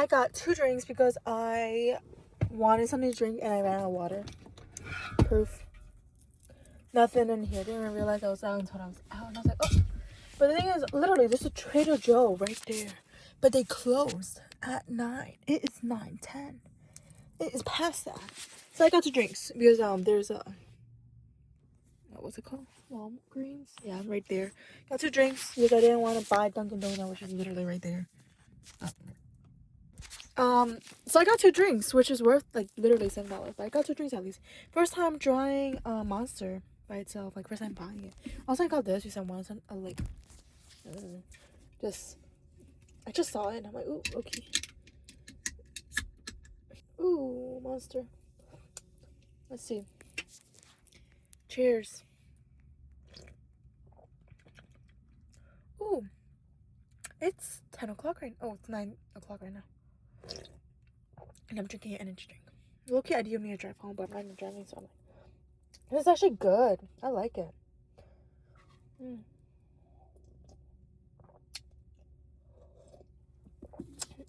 I got 2 drinks because I wanted something to drink and I ran out of water. Proof. Nothing in here. Didn't even realize I was out until I was out. And I was like, oh. But the thing is, literally, there's a Trader Joe right there. But they closed at 9. It is 9:10. It is past that. So I got 2 drinks because there's a what's it called? Walgreens? Yeah, right there. Got 2 drinks because I didn't want to buy Dunkin' Donuts, which is literally right there. So I got 2 drinks, which is worth like literally $7. But I got 2 drinks at least. First time trying Monster by itself, like first time buying it. Also I got this because I wanted some like I just saw it and I'm like, ooh, okay. Ooh, Monster. Let's see. Cheers. Ooh. It's 10 o'clock right now. Oh, it's 9 o'clock right now. And I'm drinking an energy drink. Low-key, I do need to drive home, but I'm not even driving, so I'm like, it's actually good. I like it.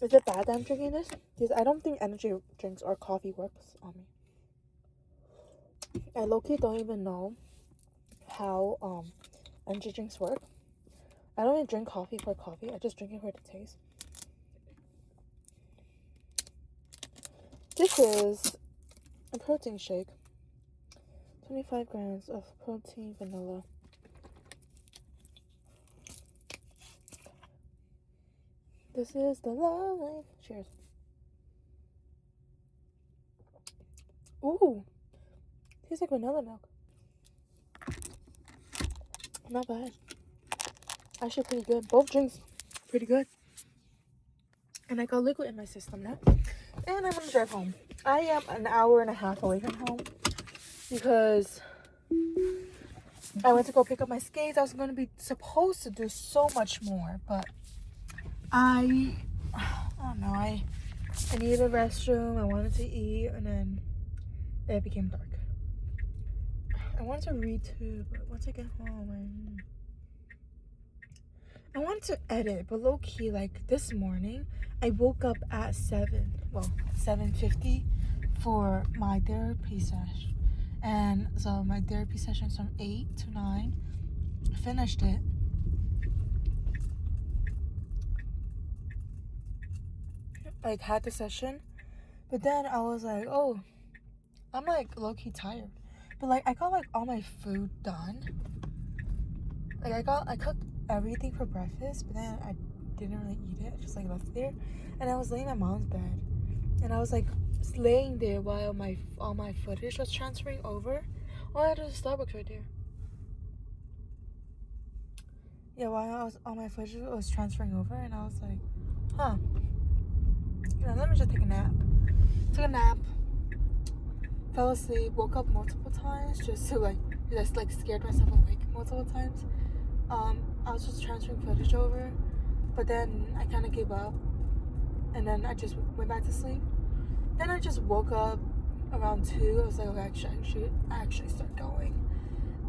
Is it bad that I'm drinking this? Because I don't think energy drinks or coffee works on me. I low-key don't even know how energy drinks work. I don't even drink coffee for coffee. I just drink it for the taste. This is a protein shake. 25 grams of protein vanilla. This is the life. Cheers. Ooh. Tastes like vanilla milk. Not bad. Actually pretty good. Both drinks pretty good. And I got liquid in my system now. And I'm gonna drive home. I am an hour and a half away from home because I went to go pick up my skates. I was gonna be supposed to do so much more, but I don't know. I needed a restroom. I wanted to eat, and then it became dark. I wanted to read too, but once I get home, I wanted to edit, but low key, like this morning, I woke up at 7:50 for my therapy session. And so my therapy session's from 8 to 9. I finished it. Like, had the session. But then I was like, oh, I'm like low-key tired. But like, I got like all my food done. Like, I cooked everything for breakfast, but then I didn't really eat it. I just like left it there. And I was laying in my mom's bed. And I was like laying there while all my footage was transferring over. Oh, I had a Starbucks right there. Yeah, while all my footage was transferring over, and I was like, huh. You know, let me just take a nap. Took a nap. Fell asleep. Woke up multiple times just to like scared myself awake multiple times. I was just transferring footage over, but then I kind of gave up, and then I just went back to sleep. Then I just woke up around 2. I was like, okay, I actually start going.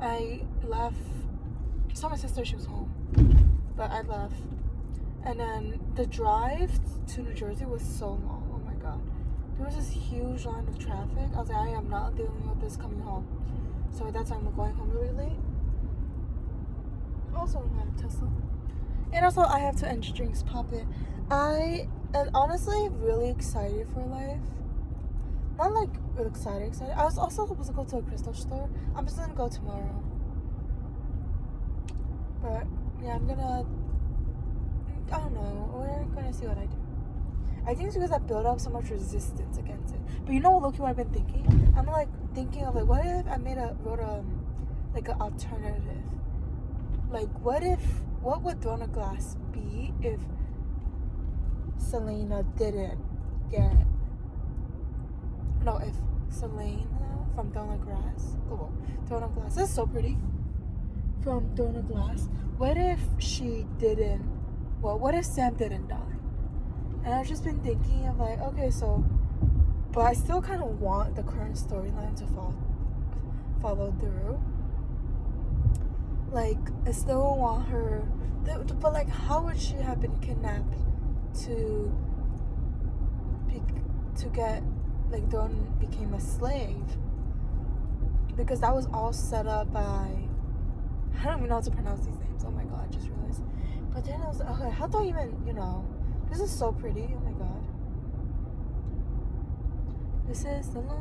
I left. Saw my sister, she was home, but I left. And then the drive to New Jersey was so long. Oh my god, there was this huge line of traffic. I was like, I am not dealing with this coming home. So that's why I'm going home really late. Also, I'm at a Tesla. And also, I have to energy drinks pop it. I am honestly really excited for life. Not like really excited. I was also supposed to go to a crystal store. I'm just gonna go tomorrow. But yeah, I don't know. We're gonna see what I do. I think it's because I built up so much resistance against it. But you know what, low-key, what I've been thinking? I'm like thinking of like, what if I wrote like an alternative? Like, what would Throne of Glass be if Selena didn't get, no, if Selena from Throne of Glass, Throne of Glass, this is so pretty, from Throne of Glass, what if she didn't, what if Sam didn't die? And I've just been thinking of like, okay, so, but I still kind of want the current storyline to follow through. Like, I still want her, but like, how would she have been kidnapped to to get like became a slave, because that was all set up by, I don't even know how to pronounce these names. Oh my god, I just realized. But then I was like, okay, how do I even, this is so pretty. Oh my god. This is the life.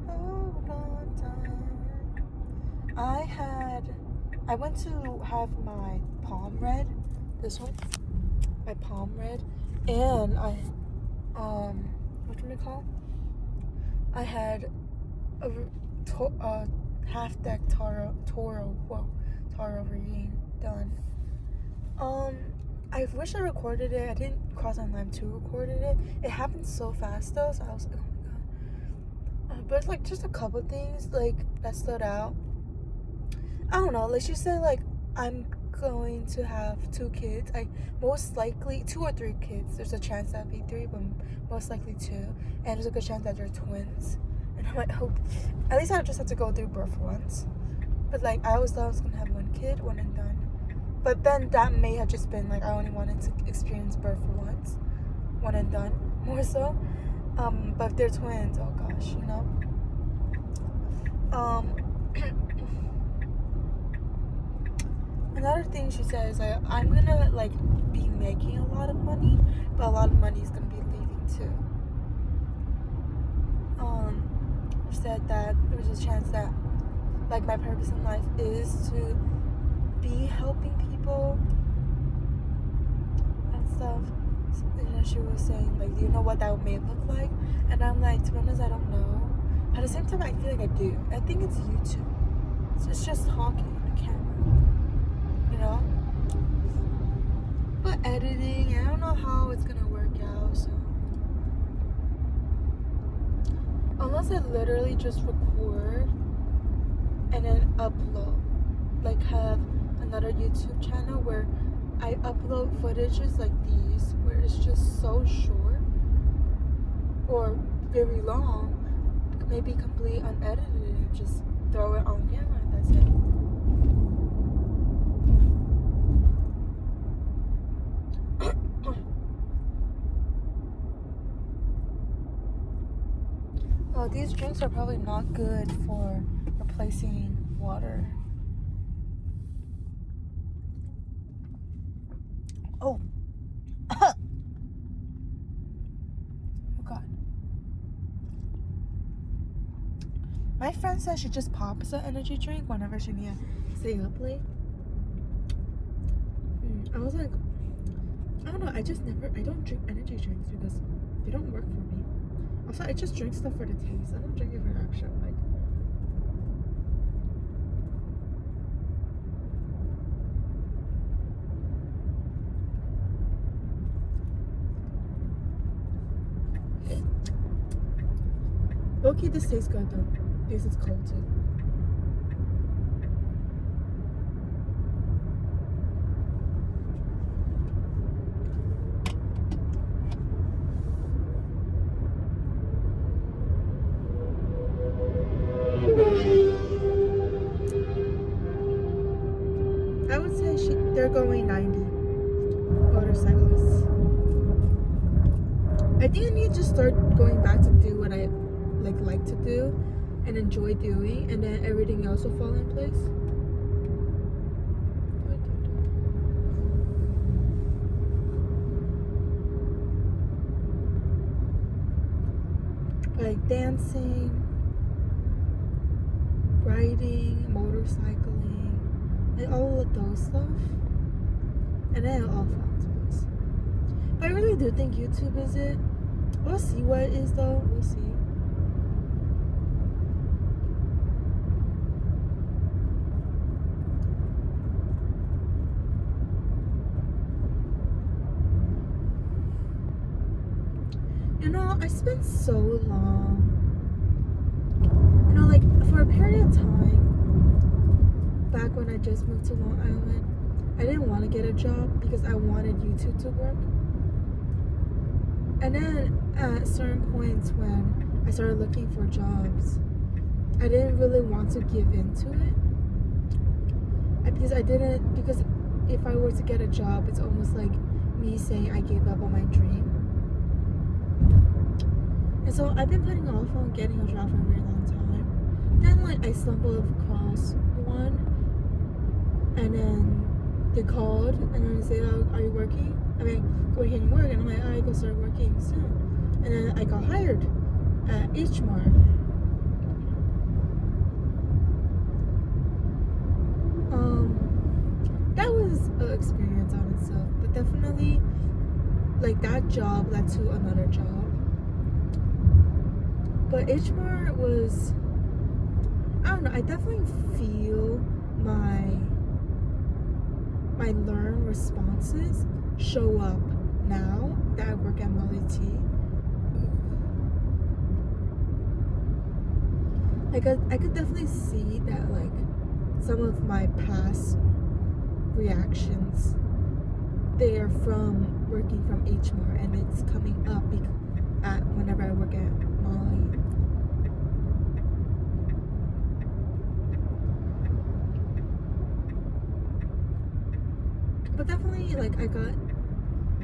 Hold on time. I went to have my palm read. This one. My palm read. And what do we call? I had a half deck Toro reading done. I wish I recorded it. I didn't cross my mind to record it. It happened so fast though, so I was like, oh my god. But like just a couple things like that stood out. I don't know. Like she said, like I'm going to have 2 kids. I most likely 2 or 3 kids. There's a chance that'd be 3, but most likely 2. And there's a good chance that they're twins. And I might hope, at least I just have to go through birth once. But like I always thought I was gonna have 1 kid, 1 and done. But then that may have just been like I only wanted to experience birth once, 1 and done, more so. But if they're twins, oh gosh, Another thing she says, like, I'm gonna like be making a lot of money, but a lot of money is gonna be leaving too. She said that there's a chance that like my purpose in life is to be helping people and stuff. And she was saying like, do you know what that may look like? And I'm like, to be honest, I don't know. At the same time, I feel like I do. I think it's YouTube. It's just talking on the camera. But editing, I don't know how it's gonna work out, so unless I literally just record and then upload, like have another YouTube channel where I upload footages like these where it's just so short or very long, maybe completely unedited and just throw it on camera and that's it. Oh, these drinks are probably not good for replacing water. Oh. Oh god. My friend said she just pops an energy drink whenever she needs to stay up late. I was like, I don't know, I don't drink energy drinks because they don't work for me. Also, I just drink stuff for the taste. I don't drink it for actual, low-key, this tastes good though. This is cold too. I would say they're going 90 motorcyclists. I think I need to start going back to do what I like to do and enjoy doing, and then everything else will fall in place. Like dancing, riding, motorcycling, and all of those stuff, and then it all falls into place. But I really do think YouTube is it. We'll see what it is though. We'll see. I spent so long, like for a period of time back when I just moved to Long Island, I didn't want to get a job because I wanted YouTube to work. And then at certain points when I started looking for jobs, I didn't really want to give into it because if I were to get a job, it's almost like me saying I gave up on my dream. so I've been putting off on getting a job for a very long time. Then like I stumbled across one, and then they called and then they say, "Oh, are you working? I mean, where can you work?" And I'm like, "I go start working soon." And then I got hired at H Mart. That was an experience on itself, but definitely like that job led to another job. But H Mart was, I don't know, I definitely feel my learned responses show up now that I work at Molly T. Like I could definitely see that like some of my past reactions, they're from working from H Mart, and it's coming up at whenever I work at Molly. But definitely, like, I got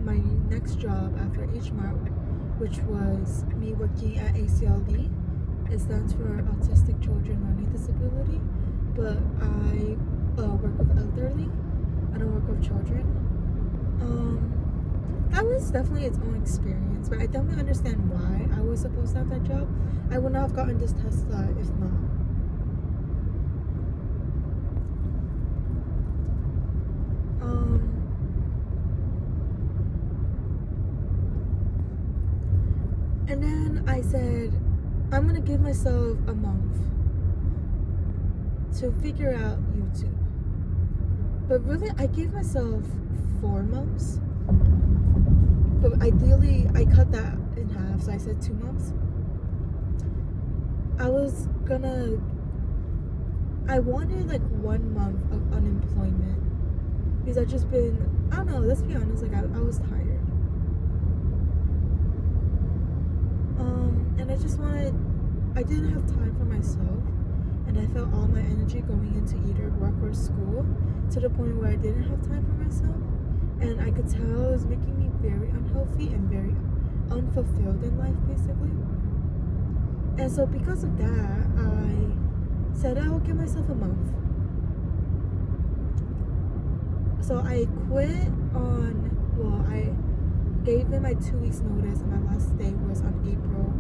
my next job after H Mart, which was me working at ACLD. It stands for Autistic Children Learning Disability, but I work with elderly. I don't work with children. That was definitely its own experience, but I definitely understand why I was supposed to have that job. I would not have gotten this Tesla if not. And then I said, I'm gonna give myself a month to figure out YouTube. But really, I gave myself 4 months. But ideally, I cut that in half, so I said 2 months. I wanted like 1 month of unemployment because I've just been, I don't know, let's be honest, like I was tired. And I didn't have time for myself, and I felt all my energy going into either work or school to the point where I didn't have time for myself, and I could tell it was making me very unhealthy and very unfulfilled in life, basically. And so because of that, I said I would give myself a month. So I quit I gave in my 2 weeks notice, and my last day was on April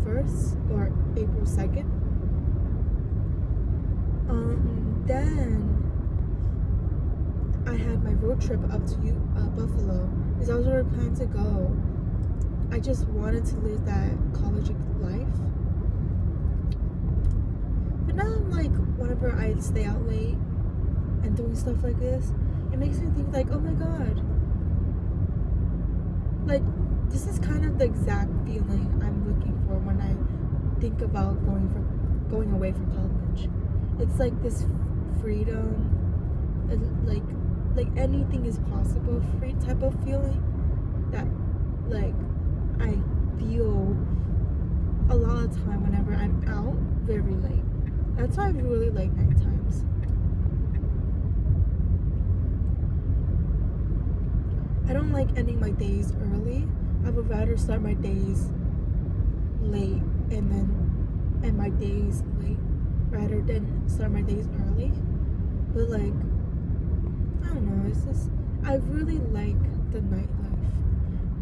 1st or April 2nd. Then I had my road trip up to Buffalo because I was already planning to go. I just wanted to live that college life. But now I'm like, whenever I stay out late and doing stuff like this, it makes me think like, oh my god, like this is kind of the exact feeling I'm looking for when I think about going away from college. It's like this freedom, like anything is possible free type of feeling that like I feel a lot of time whenever I'm out very late. That's why I really like night times. I don't like ending my days early. I would rather start my days late and then end my days late rather than start my days early. But like, I don't know, it's just, I really like the nightlife.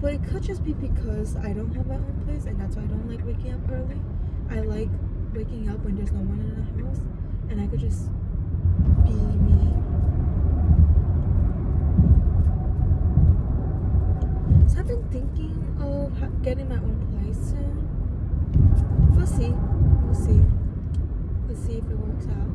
But it could just be because I don't have my own place, and that's why I don't like waking up early. I like waking up when there's no one in the house, and I could just be me. So I've been thinking of getting my own place soon. We'll see. Let's see if it works out.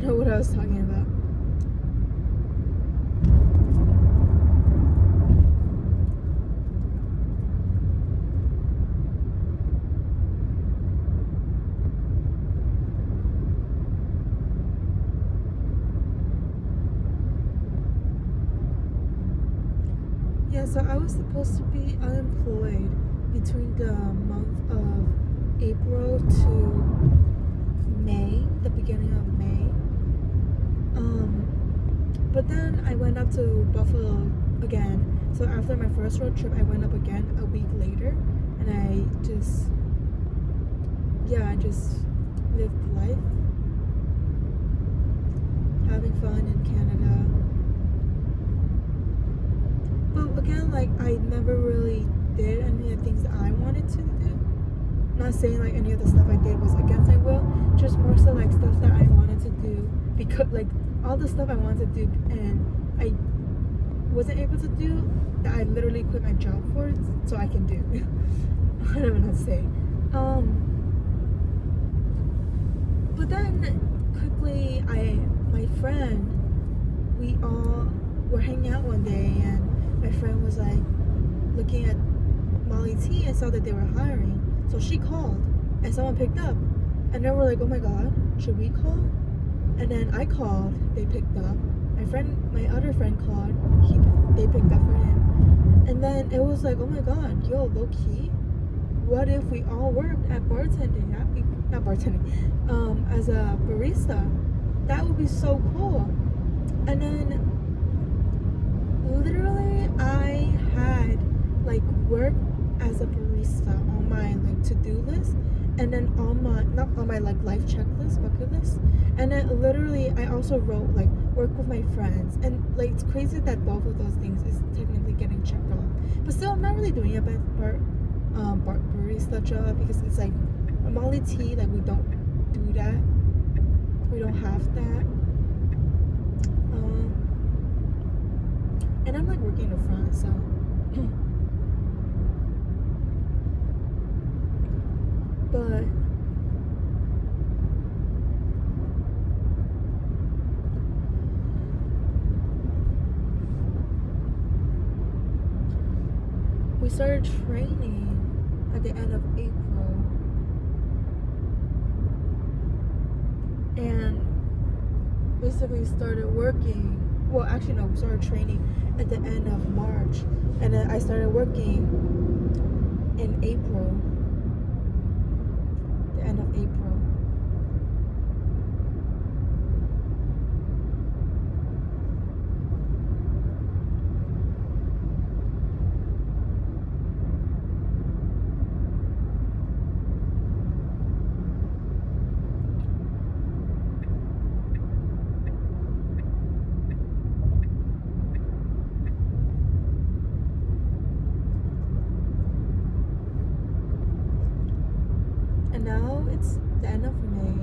Know what I was talking about. Yeah, so I was supposed to be unemployed between the month of April to May, the beginning of May. But then I went up to Buffalo again. So after my first road trip, I went up again a week later, and I just lived life, having fun in Canada. But again, like, I never really did any of the things that I wanted to do. Not saying like any of the stuff I did was against my will, just more so like stuff that I wanted to do, because like all the stuff I wanted to do and I wasn't able to do, that I literally quit my job for, so I can do. I don't know what to say. But then quickly, my friend, we all were hanging out one day, and my friend was like looking at Molly T and saw that they were hiring. So she called, and someone picked up, and then we're like, oh my god, should we call? And then I called, they picked up. My other friend called, they picked up for him. And then it was like, oh my god, yo, low key, what if we all worked at bartending? Not bartending, as a barista. That would be so cool. And then literally I had like worked as a barista on my like to-do list, and then on my, not on my like life checklist, bucket list, and then literally I also wrote like work with my friends, and like it's crazy that both of those things is technically getting checked off, but still I'm not really doing a barista job, because it's like a Molly T, like we don't do that, we don't have that, and I'm like working in the front, so but we started training at the end of April, and basically started working, well actually no, we started training at the end of March, and then I started working in April, the end of April. And now it's the end of May.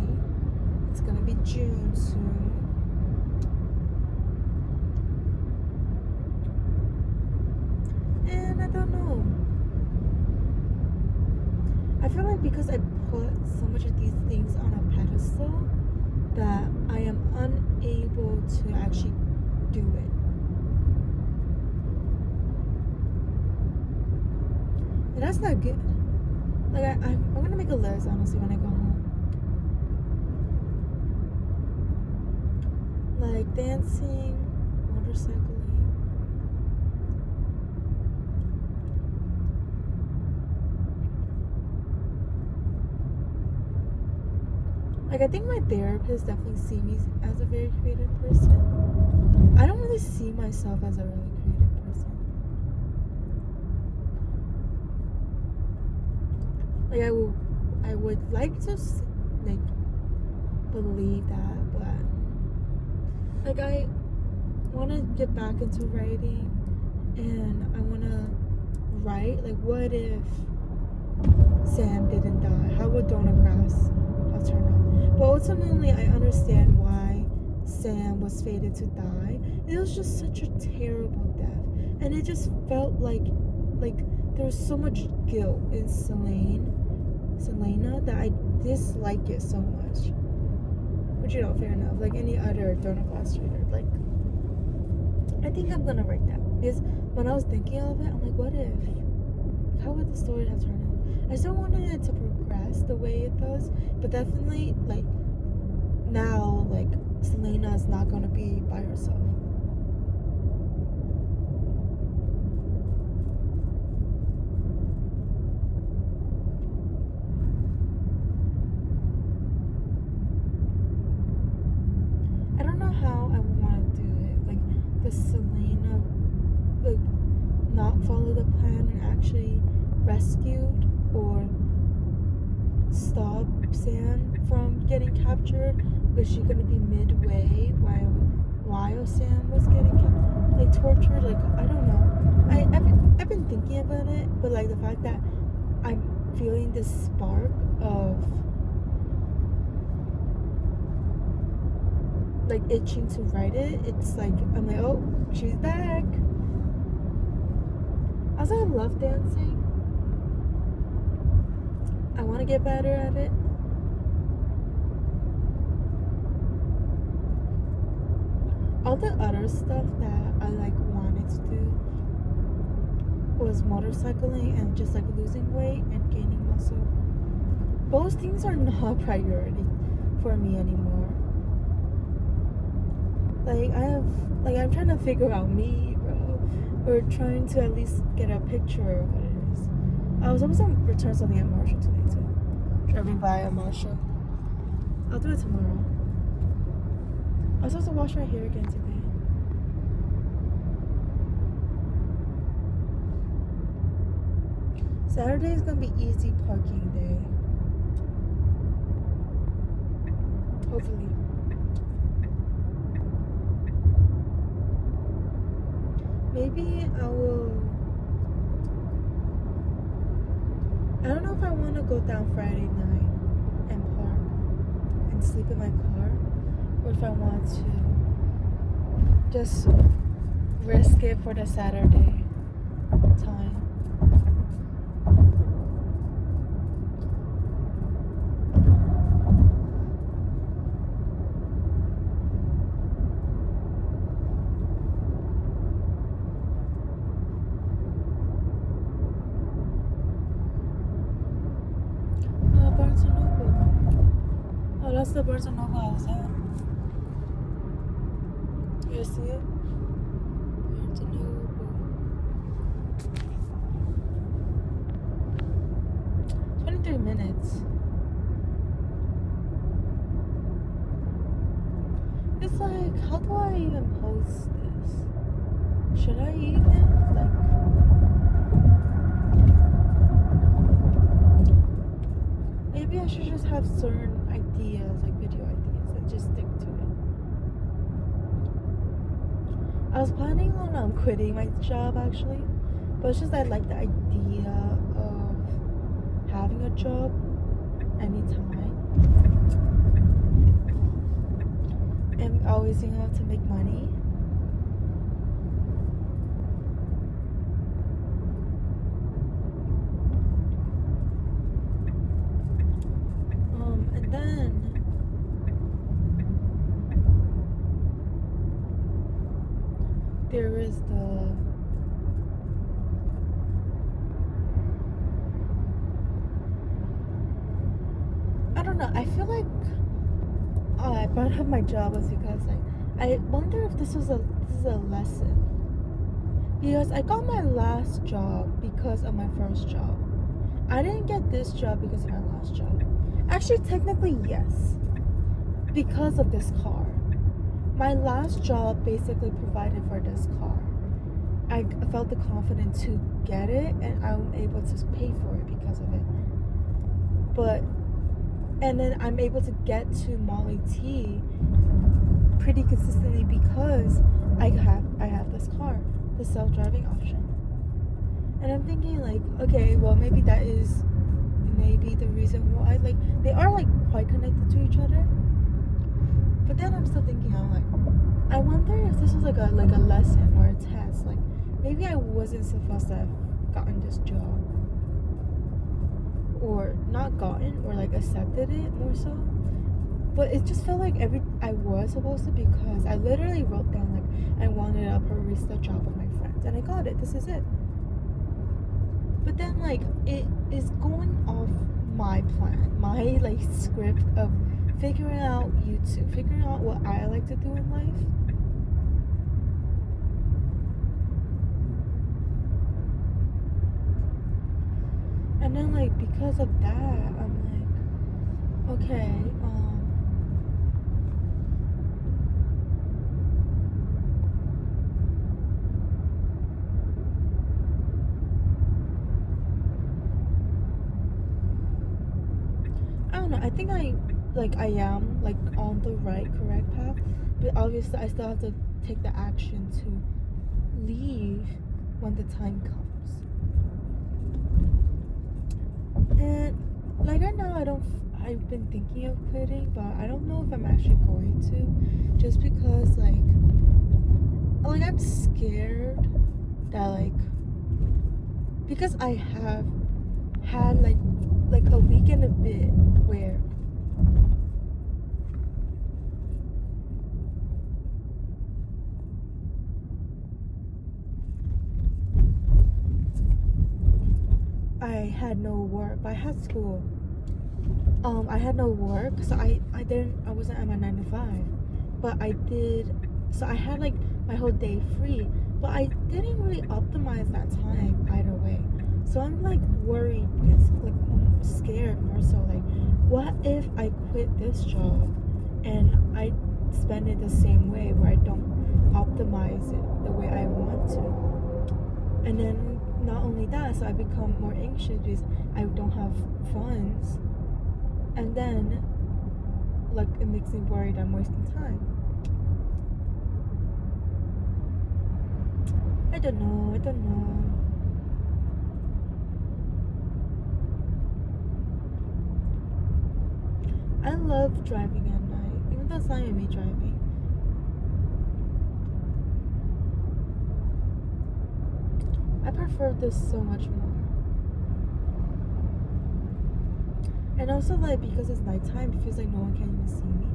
It's gonna be June soon. And I don't know. I feel like because I put so much of these things on a pedestal, that I am unable to actually do it. And that's not good. Like I'm gonna make a list, honestly, when I go home. Like dancing, motorcycling. Like I think my therapist definitely see me as a very creative person. I don't really see myself as a really creative person. Like I would like to like believe that, but like I want to get back into writing, and I want to write like, what if Sam didn't die? How would Donna Grass have turned out? But ultimately I understand why Sam was fated to die. It was just such a terrible death, and it just felt like there was so much guilt in Selena, that I dislike it so much. But you know, fair enough. Like any other Donna Glass reader, like I think I'm gonna write that, because when I was thinking of it, I'm like, what if? How would the story have turned out? I still wanted it to progress the way it does, but definitely like now, like Selena is not gonna be by herself. because Selena like not follow the plan and actually rescued or stop Sam from getting captured? Was she gonna be midway while Sam was getting tortured? Like, I don't know. I've been thinking about it, but like the fact that I'm feeling this spark of like itching to write it. It's like I'm like, oh, she's back. Also, I love dancing. I want to get better at it. All the other stuff that I like wanted to do was motorcycling and just like losing weight and gaining muscle. Those things are not a priority for me anymore. Like I'm trying to figure out me, bro, or trying to at least get a picture of what it is. I was supposed to return something at Marshall today too. Driving by a Marshall. I'll do it tomorrow. I was supposed to wash my hair again today. Saturday is gonna be easy parking day. Hopefully. Maybe I don't know if I want to go down Friday night and park and sleep in my car, or if I want to just risk it for the Saturday time. Barnes & Noble. Oh, that's the Barnes & Noble I was at. You see it? Barnes & Noble. 23 minutes. It's like, how do I even post this? Should I even, maybe I should just have certain ideas, like video ideas, and just stick to it. I was planning on quitting my job actually, but it's just I like the idea of having a job anytime and always being able to make money. And then there is I don't know, I feel like I brought up my job was because I wonder if this is a lesson, because I got my last job because of my first job. I didn't get this job because of my last job. Actually, technically yes, because of this car. My last job basically provided for this car. I felt the confidence to get it, and I'm able to pay for it because of it. And then I'm able to get to Molly T pretty consistently because I have this car, the self-driving option. And I'm thinking like, okay, well maybe that is the reason why they are quite connected to each other. But then I'm still thinking, I'm like, I wonder if this was a lesson or a test. Like maybe I wasn't supposed to have gotten this job, or not gotten, or accepted it more so. But it just felt like I was supposed to, because I literally wrote down I wanted a barista job with my friends, and I got it. This is it. But then it is going off my plan, my script of figuring out YouTube, figuring out what I like to do in life. And then because of that, I'm okay, I think I am like on the correct path, but obviously I still have to take the action to leave when the time comes. And like right now, I've been thinking of quitting, but I don't know if I'm actually going to, just because like I'm scared that because I have had like a week and a bit where I had no work, but I had school. I had no work, so I wasn't at my 9 to 5, but I did. So I had like my whole day free, but I didn't really optimize that time either way. So I'm like worried, it's like scared more so. Like, what if I quit this job and I spend it the same way, where I don't optimize it the way I want to, and then not only that, so I become more anxious because I don't have funds, and then like it makes me worried I'm wasting time. I don't know. I love driving at night, even though it's not even me driving. I prefer this so much more. And also, like, because it's nighttime, it feels like no one can even see me.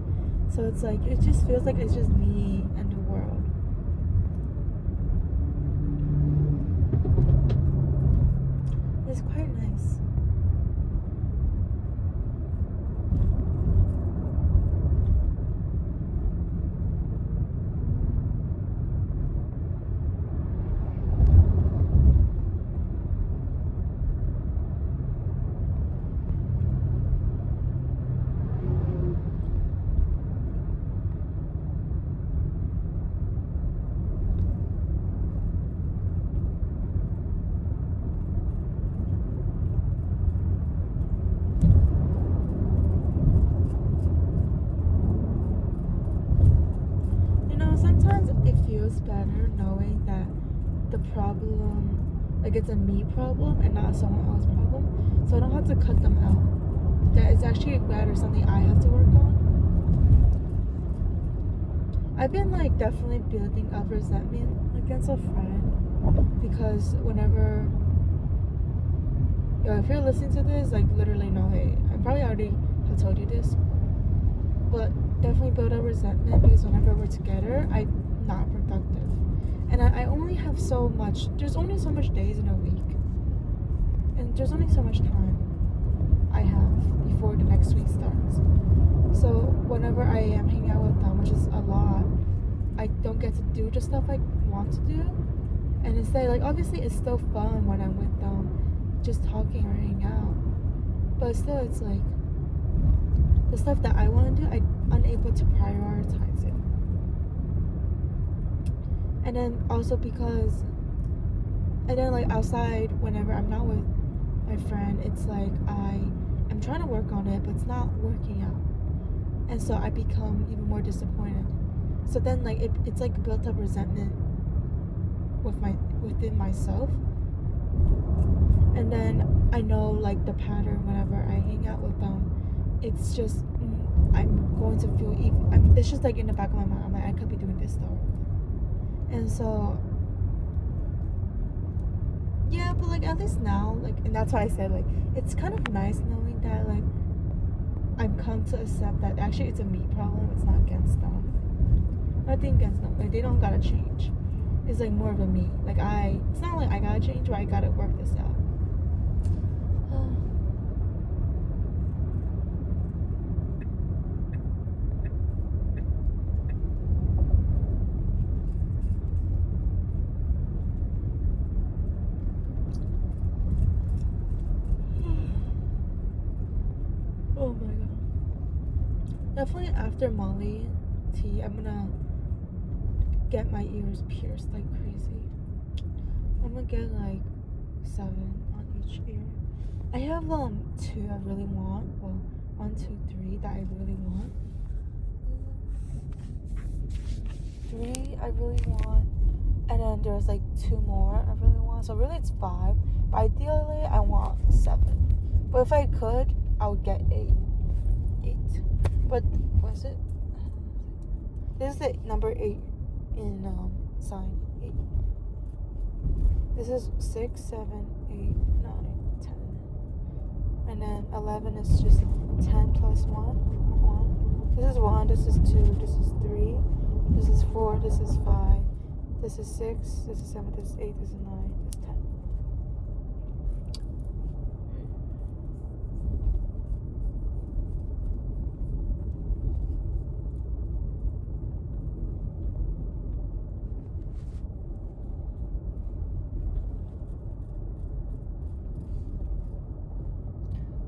So it's like, it just feels like it's just me and the world. It's quite nice. Sometimes it feels better knowing that the problem, like it's a me problem and not someone else's problem, so I don't have to cut them out. That it's actually better something I have to work on. I've been like definitely building up resentment against a friend, because whenever, if you're listening to this, like literally no hate, I probably already have told you this, but definitely build up resentment because whenever we're together, I'm not productive. And I only have so much, there's only so much days in a week. And there's only so much time I have before the next week starts. So whenever I am hanging out with them, which is a lot, I don't get to do the stuff I want to do. And instead, like, obviously it's still fun when I'm with them, just talking or hanging out. But still, it's like, the stuff that I want to do, I'm unable to prioritize it. And then also because, and then like outside, whenever I'm not with my friend, it's like I'm trying to work on it, but it's not working out. And so I become even more disappointed. So then like it's like built up resentment within myself. And then I know like the pattern whenever I hang out with them, it's just I'm going to feel it's just like in the back of my mind, I'm like, I could be doing this though. And so yeah, but like at least now, like, and that's why I said like it's kind of nice knowing that like I've come to accept that actually it's a me problem, it's not against them. Nothing against them, like they don't gotta change. It's like more of a me. Like it's not like I gotta change, or I gotta work this out. Oh my god. Definitely after Molly tea, I'm gonna get my ears pierced like crazy. I'm gonna get like 7 on each ear. I have 2 I really want. Well, 1, 2, 3 that I really want. 3 I really want, and then there's like 2 more I really want. So really it's 5. But ideally I want 7. But if I could, I would get 8. But what is it? This is the number 8 in sign 8. This is 6, 7, 8, 9, 10. And then 11 is just 10 plus 1. 1. This is 1, this is 2, this is 3, this is 4, this is 5, this is 6, this is 7, this is 8, this is 9, this is 10.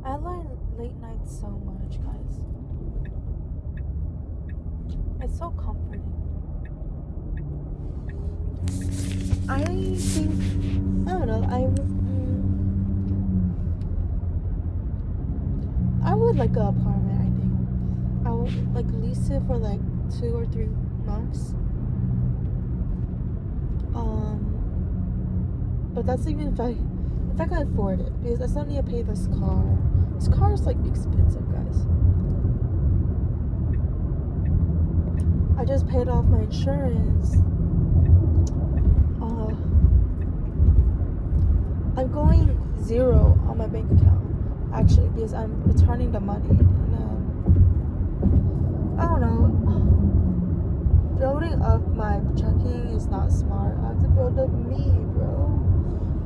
I like late nights so much, guys. It's so comforting. I think, I don't know, I would like an apartment, I think. I would like lease it for like 2 or 3 months. But that's even if I can afford it, because I still need to pay this car. This car is like expensive, guys. I just paid off my insurance. I'm going 0 on my bank account, actually, because I'm returning the money. And I don't know. Building up my checking is not smart. I have to build up me, bro.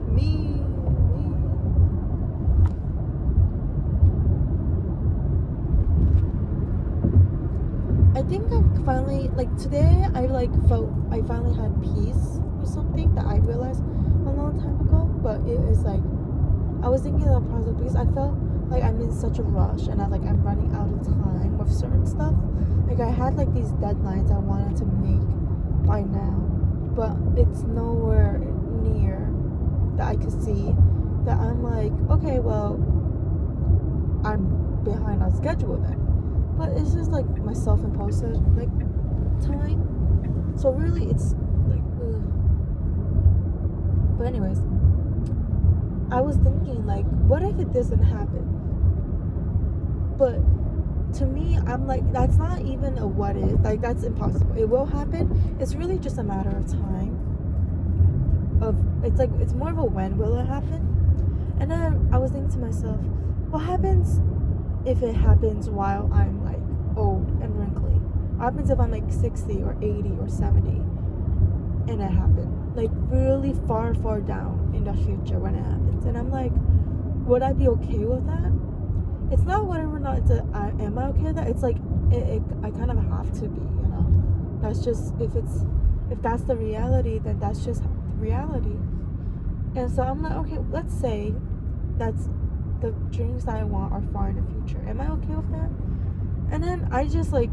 Me. I think I'm finally, like today, I felt I finally had peace or something that I realized a long time ago. But it is like, I was thinking of the process because I felt like I'm in such a rush and I'm running out of time with certain stuff. Like I had like these deadlines I wanted to make by now, but it's nowhere near that I could see that I'm like, okay, well, I'm behind on schedule then. But it's just like my self-imposed like time. So really it's like, ugh. But anyways, I was thinking like, what if it doesn't happen? But to me, I'm like, that's not even a what if. Like that's impossible. It will happen. It's really just a matter of time. It's more of a when will it happen? And then I was thinking to myself, what happens if it happens while I'm like old and wrinkly? What happens if I'm like 60 or 80 or 70 and it happened? Like really far down in the future when it happens. And I'm like, would I be okay with that? It's not whether or not am I okay with that? It's like I kind of have to be, you know. That's just if that's the reality, then that's just reality. And so I'm like, okay, let's say that's the dreams that I want are far in the future. Am I okay with that? And then I just like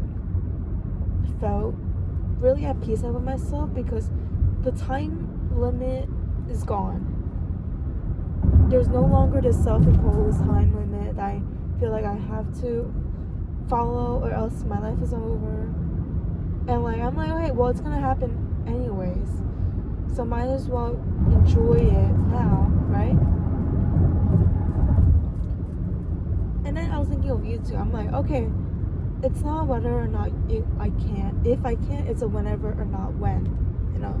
felt really at peace with myself because the time limit is gone. There's no longer this self-imposed time limit that I feel like I have to follow or else my life is over. And like I'm like, okay, well it's gonna happen anyways, so might as well enjoy it now, right? And then I was thinking of you too. I'm like, okay, it's not whether or not I can. If I can, it's a whenever or not when, you know.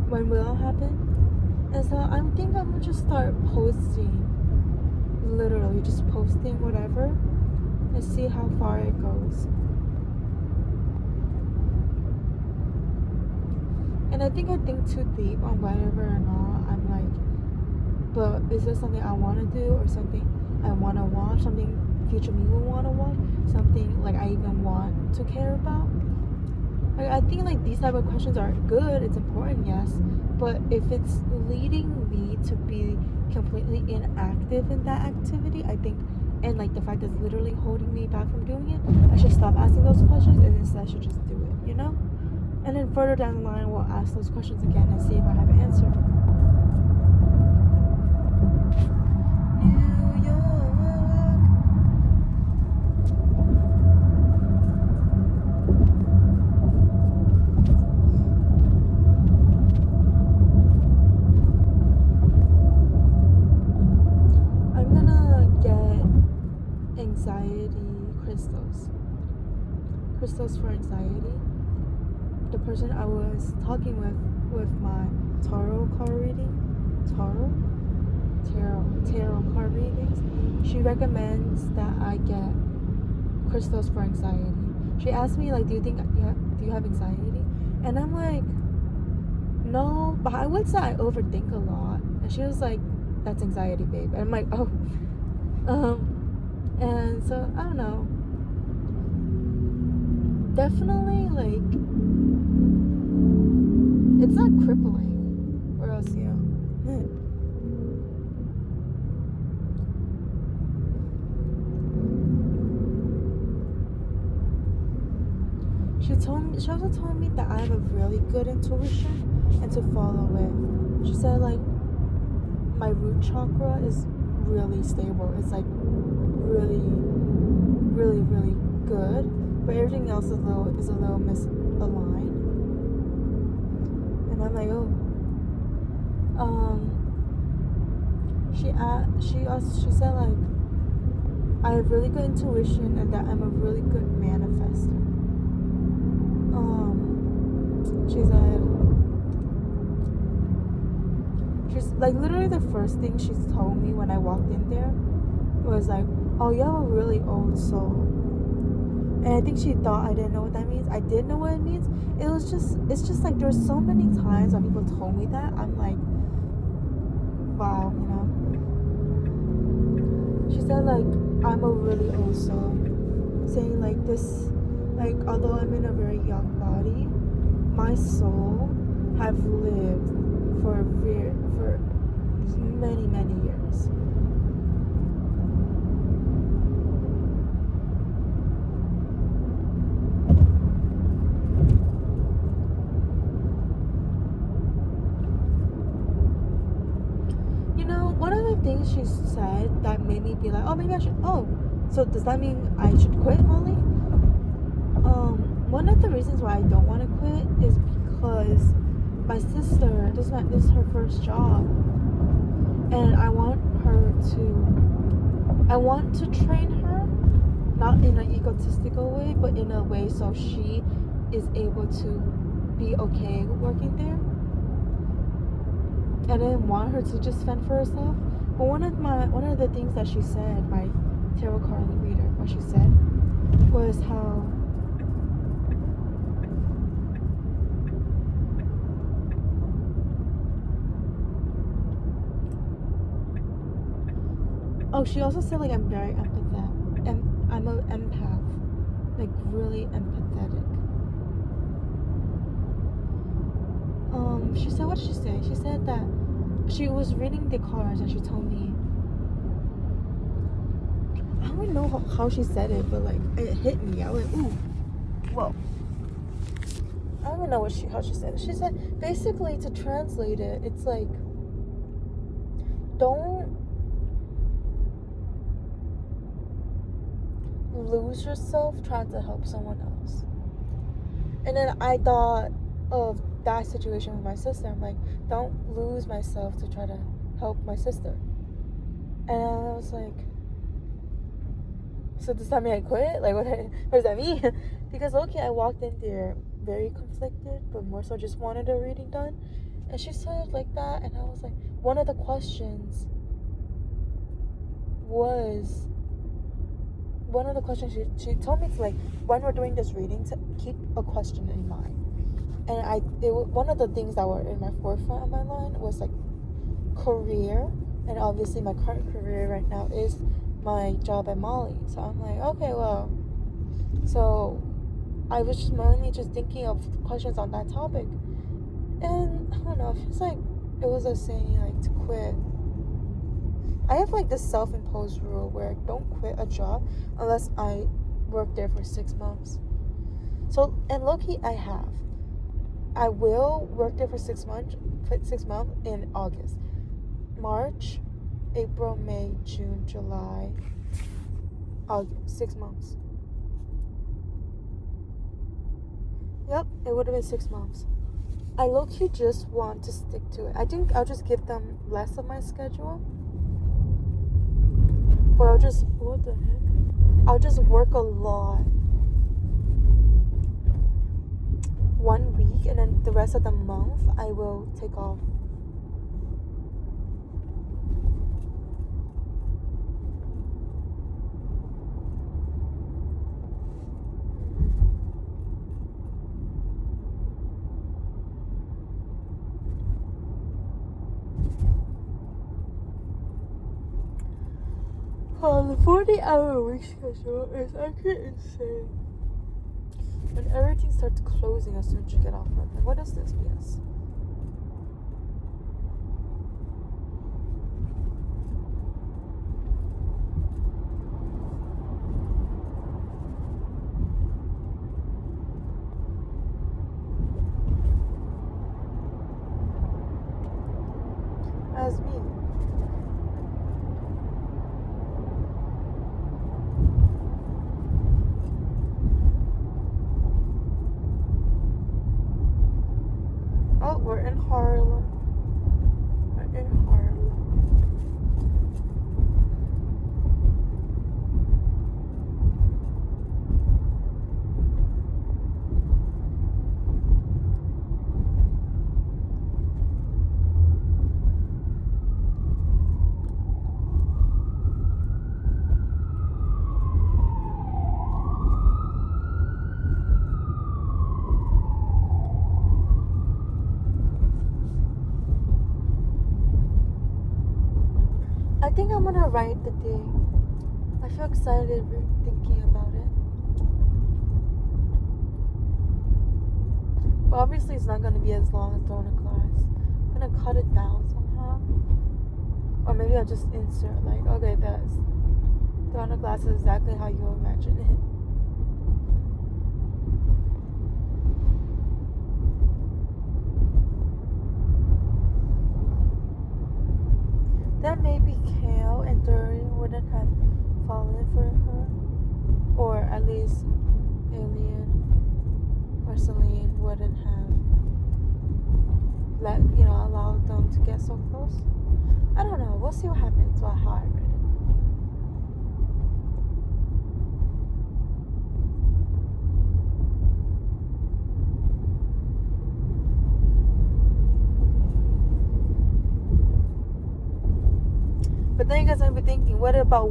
When will it happen? And so I think I'm gonna just start posting, literally just posting whatever and see how far it goes. And I think too deep on whether or not I'm like, but is this something I want to do or something I want to watch, something future me will want to watch, something like I even want to care about? Like, I think like these type of questions are good, it's important, yes, but if it's leading me to be completely inactive in that activity, I think, and like the fact that it's literally holding me back from doing it, I should stop asking those questions and instead I should just do it, you know? And then further down the line, we'll ask those questions again and see if I have an answer. New York. crystals for anxiety. The person I was talking with my tarot card reading, tarot card readings, she recommends that I get crystals for anxiety. She asked me like, do you have anxiety? And I'm like, no, but I would say I overthink a lot. And she was like, that's anxiety, babe. And I'm like, oh. And so I don't know. Definitely like, it's not crippling, or else She also told me that I have a really good intuition and to follow it. She said like my root chakra is really stable. It's like really, really, really good, but everything else is a little misaligned. And I'm like, oh. She said like I have really good intuition and that I'm a really good manifester. She's like literally the first thing she's told me when I walked in there was like, oh, you have a really old soul. And I think she thought I didn't know what that means. I did know what it means. It's just like there's so many times when people told me that. I'm like, wow, you know. She said like I'm a really old soul. Saying like this, like although I'm in a very young body, my soul have lived for many, many years. You know, one of the things she said that made me be like, oh, maybe I should, so does that mean I should quit, Molly? One of the reasons why I don't want to quit is because my sister, this is her first job, and I want to train her, not in an egotistical way, but in a way so she is able to be okay working there. And I didn't want her to just fend for herself. But one of the things that she said, my tarot card reader, what she said was how she also said like I'm very empathetic, and I'm an empath, like really empathetic. She said, what did she say? She said that she was reading the cards and she told me, I don't know how she said it, but like it hit me. I went, ooh, whoa. I don't even know how she said it. She said basically, to translate it, it's like, don't lose yourself trying to help someone else. And then I thought of that situation with my sister. I'm like, don't lose myself to try to help my sister. And I was like, so does that mean I quit? Like, what does that mean? Because okay, I walked in there very conflicted, but more so just wanted a reading done. And she said like that, and I was like, one of the questions she told me to, like, when we're doing this reading, to keep a question in mind. And one of the things that were in my forefront of my mind was like career, and obviously my current career right now is my job at Molly. So I'm like, okay, well, so I was just mainly just thinking of questions on that topic, and I don't know, it feels like it was a saying like to quit. I have like this self-imposed rule where I don't quit a job unless I work there for 6 months. So, and low-key, I will work there for 6 months in August. March, April, May, June, July, August, 6 months. Yep, it would have been 6 months. I low-key just want to stick to it. I think I'll just give them less of my schedule. Or I'll just, what the heck? I'll just work a lot 1 week, and then the rest of the month I will take off. The 40-hour week schedule is actually insane. When everything starts closing as soon as you get off work. Like, what is this BS? As me. Oh, we're in Harlem. We're in Harlem. I think I'm gonna write the day. I feel excited thinking about it. But obviously it's not gonna be as long as throwing a class. I'm gonna cut it down somehow. Or maybe I'll just insert like, okay, that's throwing a class is exactly how you imagine it. Then maybe Kale and Dorian wouldn't have fallen for her. Or at least Alien or Celine wouldn't have allowed them to get so close. I don't know. We'll see what happens or how I read it. But then you guys might be thinking, what about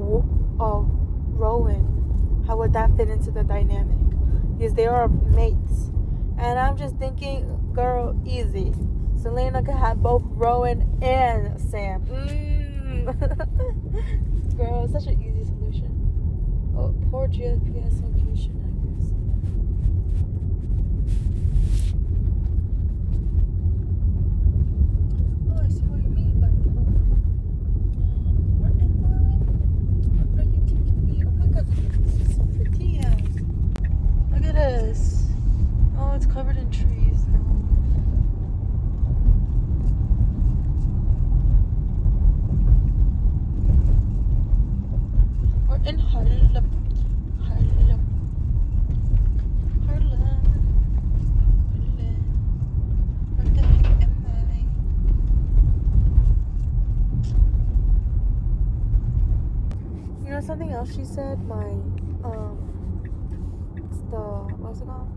Rowan? How would that fit into the dynamic? Because they are mates. And I'm just thinking, girl, easy. Selena could have both Rowan and Sam. Girl, such an easy solution. Oh, poor GPS location, I guess. Oh, I see what you mean by where am I? Where are you taking me? Oh my god, this is so pretty. Look at this. Oh, it's covered in trees now. We're in Harlem. Where the heck am I? You know something else she said? What's it called?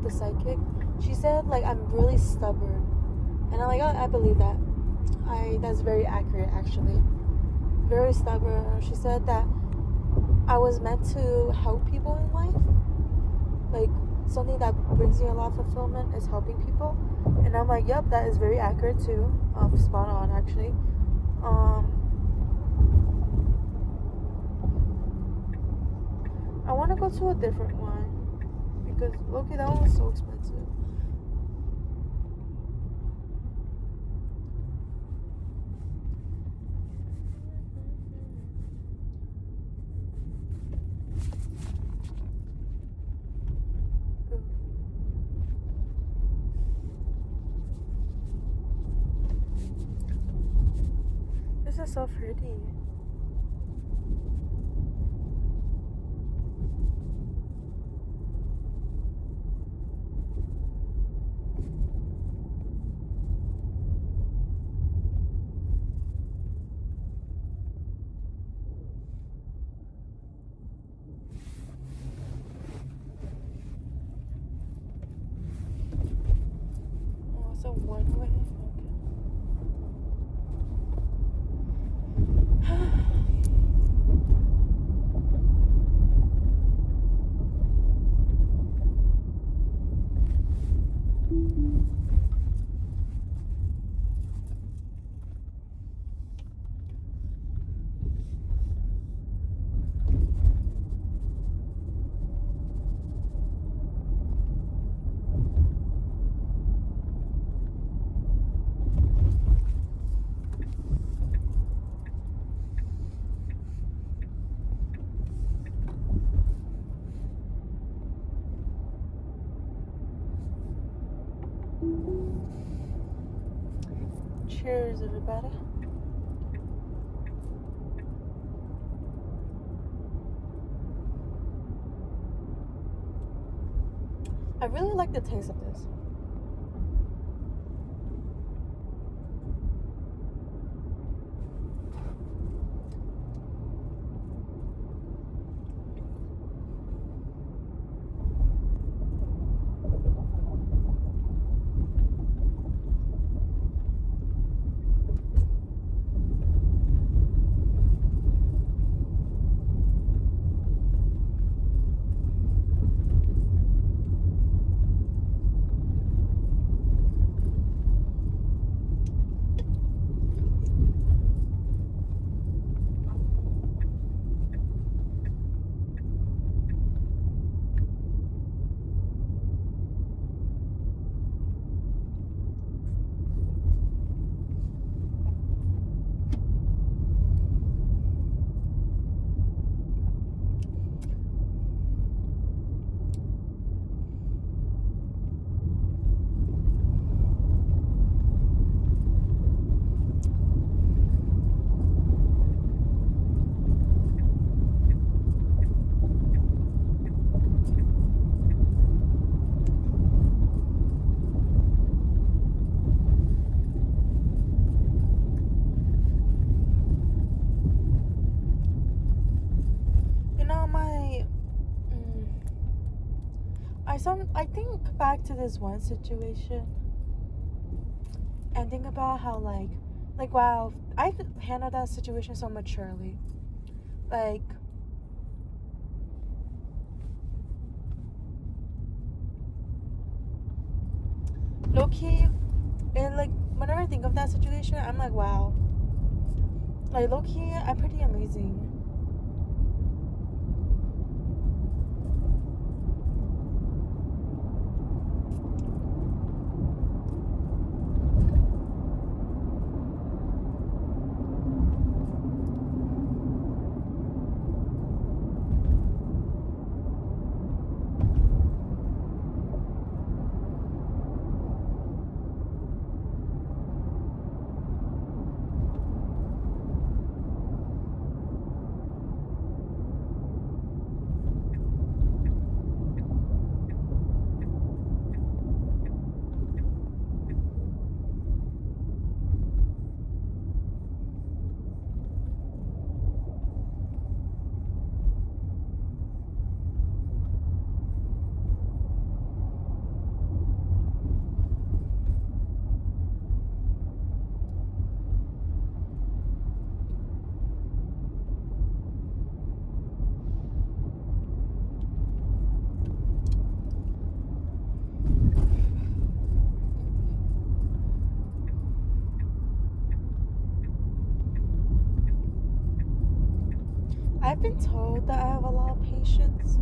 The psychic. She said like I'm really stubborn, and I'm like, oh, I believe that. That's very accurate actually. Very stubborn. She said that I was meant to help people in life. Like something that brings me a lot of fulfillment is helping people, and I'm like, yep, that is very accurate too. Spot on actually. I want to go to a different one because look, that one was so expensive. This is so pretty. right away. Okay. Cheers, everybody. I really like the taste of this. I think back to this one situation and think about how like wow, I handled that situation so maturely. Like low key, and like whenever I think of that situation, I'm like wow. Like low key, I'm pretty amazing. I've been told that I have a lot of patience.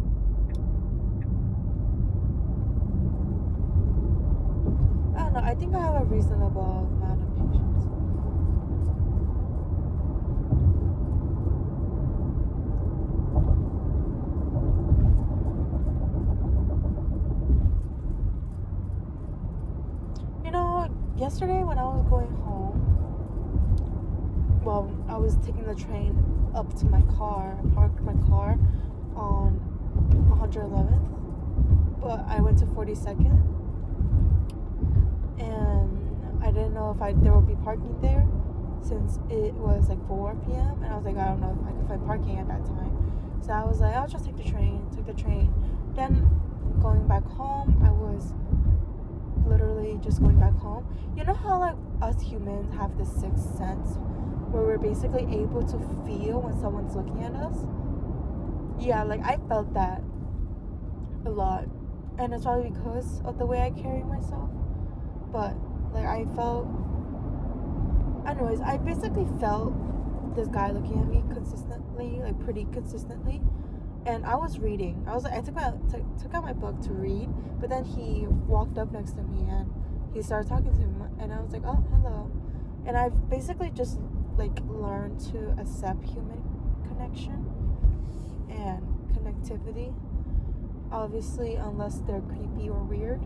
I don't know, I think I have a reasonable amount of patience. You know, yesterday when I was going home, well, I was taking the train up to my car. I parked my car on 111th, but I went to 42nd, and I didn't know if there would be parking there since it was like 4 p.m. and I was like, I don't know if I can find parking at that time. So I was like, I'll just take the train. Then going back home, I was literally just going back home. You know how like us humans have this sixth sense where we're basically able to feel when someone's looking at us? Yeah, like I felt that a lot, and it's probably because of the way I carry myself. But like I felt, anyways, I basically felt this guy looking at me consistently, like pretty consistently. And I was reading. I was like, I took out my book to read, but then he walked up next to me and he started talking to me, and I was like, oh, hello. And I've basically just like learned to accept human connection and connectivity, obviously, unless they're creepy or weird.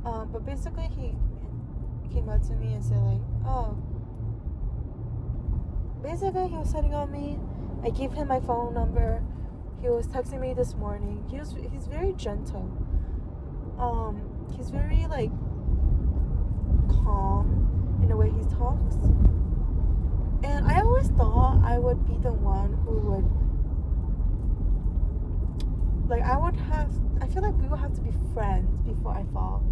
But basically, he came up to me and said like, oh. Basically, he was hitting on me. I gave him my phone number. He was texting me this morning. He's very gentle. He's very like calm in the way he talks. And I always thought I would be the one who would like I feel like we would have to be friends before I fall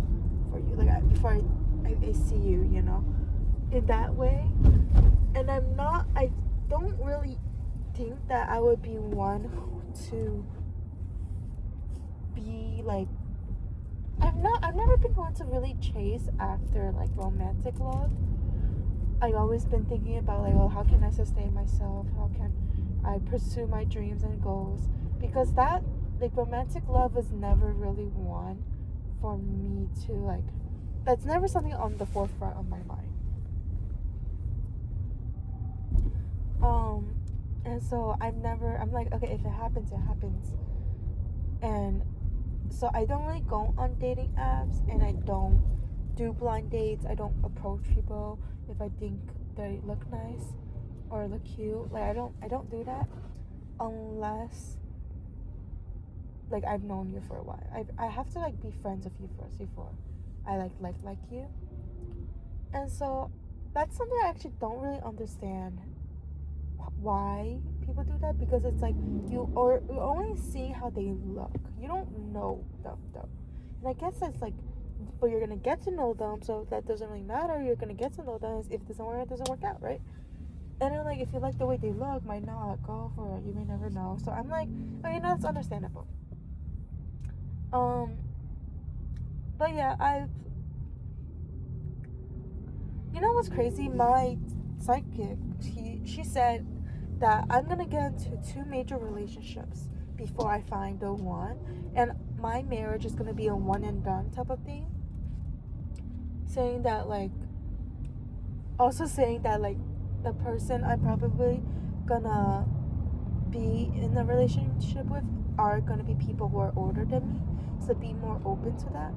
for you. Like before I see you, you know, in that way. And I don't really think that I would be one to be like, I've never been one to really chase after like romantic love. I've always been thinking about like, oh, how can I sustain myself? How can I pursue my dreams and goals? Because that like romantic love was never really one for me to like, that's never something on the forefront of my mind. And so I'm like, okay, if it happens, it happens. And so I don't really go on dating apps, and I don't do blind dates. I don't approach people if I think they look nice or look cute. Like I don't do that unless like I've known you for a while. I have to like be friends with you first before I like you. And so that's something I actually don't really understand why people do that, because it's like you're only seeing how they look. You don't know them though. And I guess it's like, but you're gonna get to know them, so that doesn't really matter. You're gonna get to know them. If it doesn't work, it doesn't work out, right? And then like if you like the way they look, might not go for it. You may never know. So I'm like, I mean, that's understandable. But yeah, you know what's crazy? My psychic, she said that I'm gonna get into 2 major relationships before I find the one, and my marriage is gonna be a one and done type of thing. Saying that like the person I'm probably gonna be in a relationship with are gonna be people who are older than me, so be more open to that.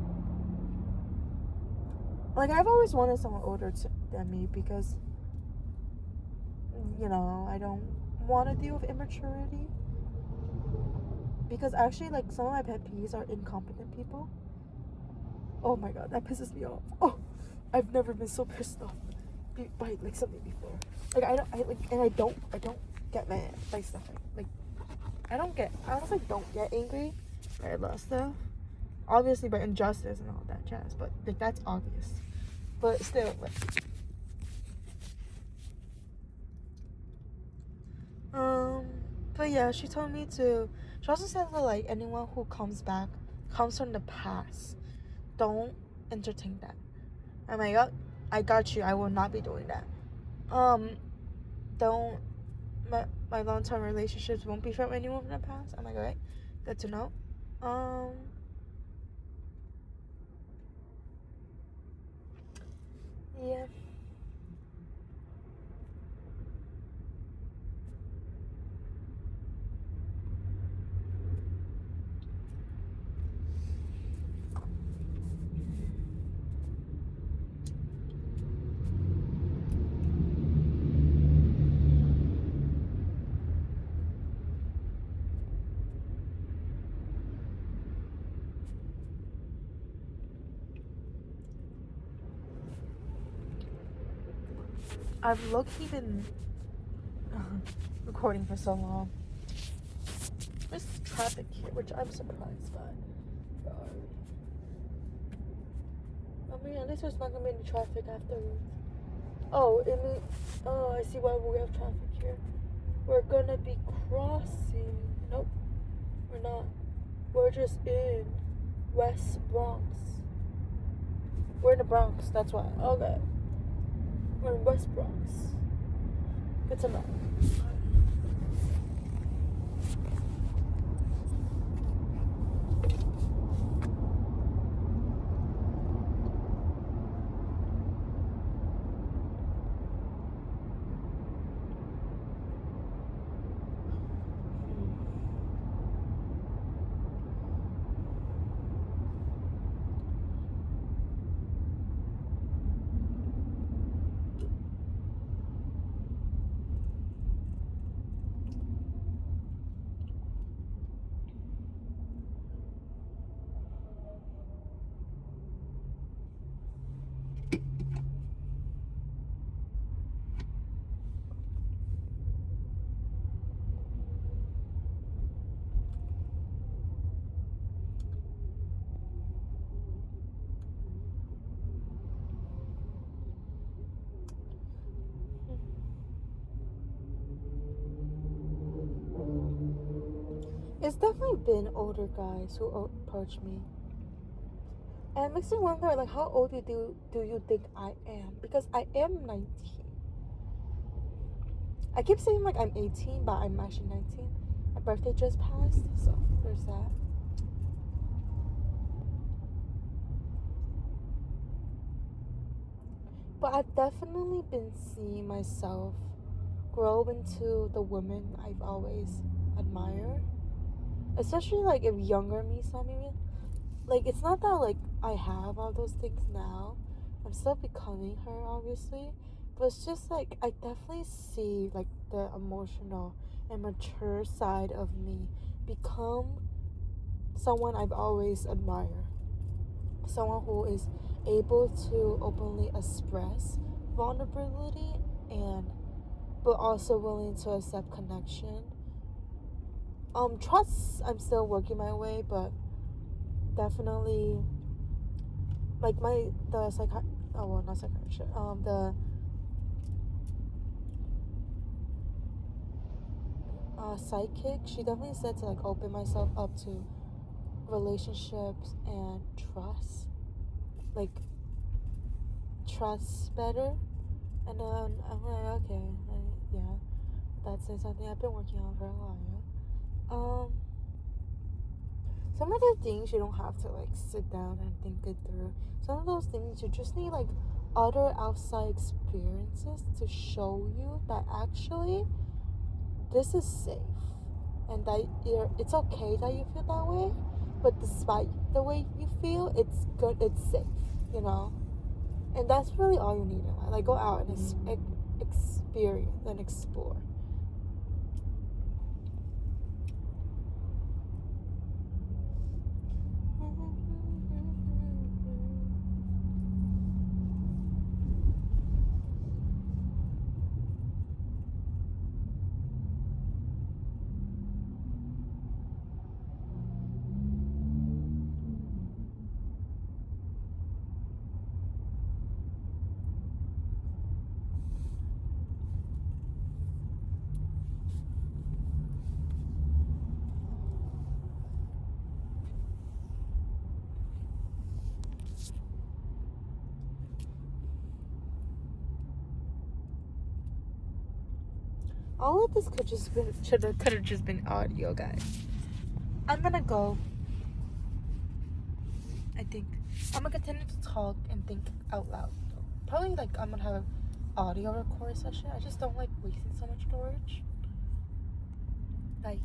Like I've always wanted someone older than me because, you know, I don't want to deal with immaturity. Because actually, like, some of my pet peeves are incompetent people. Oh my god, that pisses me off. Oh, I've never been so pissed off by like something before. Like I don't get mad by stuff like I honestly don't get angry by a lot of stuff. Obviously by injustice and all that jazz, but like that's obvious. But still, like, but yeah, she told me to. She also said that like anyone who comes from the past, don't entertain that. I'm like, oh, I got you. I will not be doing that. Don't. My long-term relationships won't be from anyone from the past. I'm like, alright, good to know. Yeah. I've low-key been recording for so long. There's traffic here, which I'm surprised by. I mean, at least there's not gonna be any traffic afterwards. Oh, I see why we have traffic here. We're gonna be crossing. Nope, we're not. We're just in West Bronx. We're in the Bronx, that's why. Okay. We're in West Bronx. Good to know. It's definitely been older guys who approach me. And it makes me wonder, like, how old do you think I am? Because I am 19. I keep saying, like, I'm 18, but I'm actually 19. My birthday just passed, so there's that. But I've definitely been seeing myself grow into the woman I've always admired. Especially, like, if younger me saw me. Like, it's not that, like, I have all those things now. I'm still becoming her, obviously. But it's just, like, I definitely see, like, the emotional and mature side of me become someone I've always admired. Someone who is able to openly express vulnerability but also willing to accept connection. Trust, I'm still working my way, but definitely, like, the psychic, she definitely said to, like, open myself up to relationships and trust, like, trust better. And then I'm like, okay, yeah, that's something I've been working on for a while. Some of the things you don't have to, like, sit down and think it through. Some of those things you just need, like, other outside experiences to show you that actually this is safe, and that it's okay that you feel that way, but despite the way you feel, it's good, it's safe, you know. And that's really all you need in life. Like, go out and experience and explore. All of this could have just been audio, guys. I'm gonna go. I think I'm gonna continue to talk and think out loud. Probably, like, I'm gonna have an audio record session. I just don't like wasting so much storage. Bye.